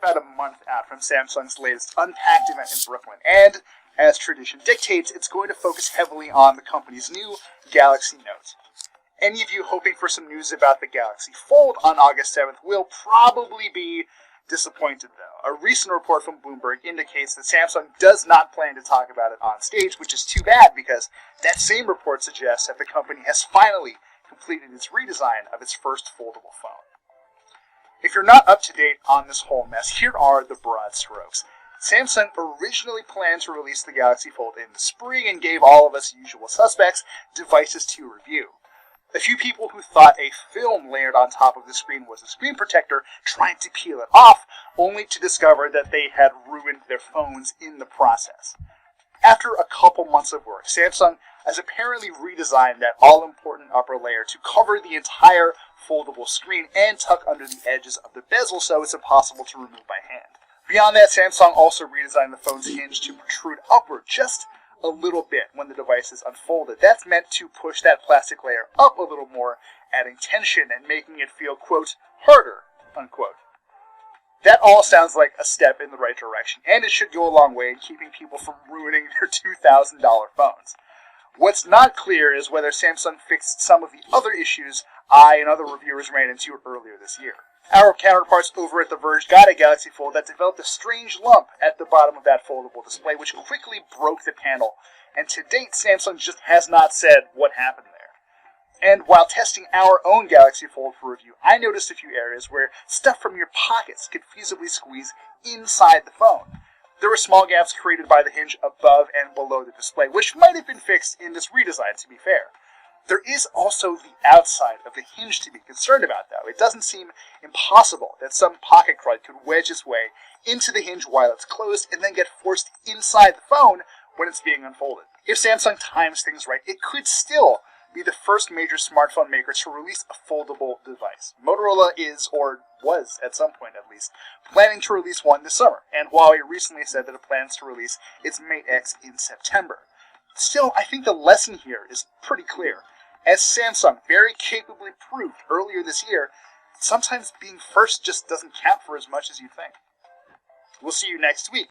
about a month out from Samsung's latest Unpacked event in Brooklyn, and as tradition dictates, it's going to focus heavily on the company's new Galaxy Note. Any of you hoping for some news about the Galaxy Fold on August 7th will probably be disappointed, though. A recent report from Bloomberg indicates that Samsung does not plan to talk about it on stage, which is too bad because that same report suggests that the company has finally completed its redesign of its first foldable phone. If you're not up to date on this whole mess, here are the broad strokes. Samsung originally planned to release the Galaxy Fold in the spring and gave all of us usual suspects devices to review. A few people who thought a film layered on top of the screen was a screen protector trying to peel it off, only to discover that they had ruined their phones in the process. After a couple months of work, Samsung has apparently redesigned that all-important upper layer to cover the entire foldable screen and tuck under the edges of the bezel so it's impossible to remove by hand. Beyond that, Samsung also redesigned the phone's hinge to protrude upward just a little bit when the device is unfolded. That's meant to push that plastic layer up a little more, adding tension and making it feel, quote, harder, unquote. That all sounds like a step in the right direction, and it should go a long way in keeping people from ruining their $2,000 phones. What's not clear is whether Samsung fixed some of the other issues I and other reviewers ran into earlier this year. Our counterparts over at The Verge got a Galaxy Fold that developed a strange lump at the bottom of that foldable display, which quickly broke the panel, and to date, Samsung just has not said what happened there. And while testing our own Galaxy Fold for review, I noticed a few areas where stuff from your pockets could feasibly squeeze inside the phone. There were small gaps created by the hinge above and below the display, which might have been fixed in this redesign, to be fair. There is also the outside of the hinge to be concerned about, though. It doesn't seem impossible that some pocket crud could wedge its way into the hinge while it's closed and then get forced inside the phone when it's being unfolded. If Samsung times things right, it could still be the first major smartphone maker to release a foldable device. Motorola is, or was at some point at least, planning to release one this summer, and Huawei recently said that it plans to release its Mate X in September. Still, I think the lesson here is pretty clear. As Samsung very capably proved earlier this year, sometimes being first just doesn't count for as much as you think. We'll see you next week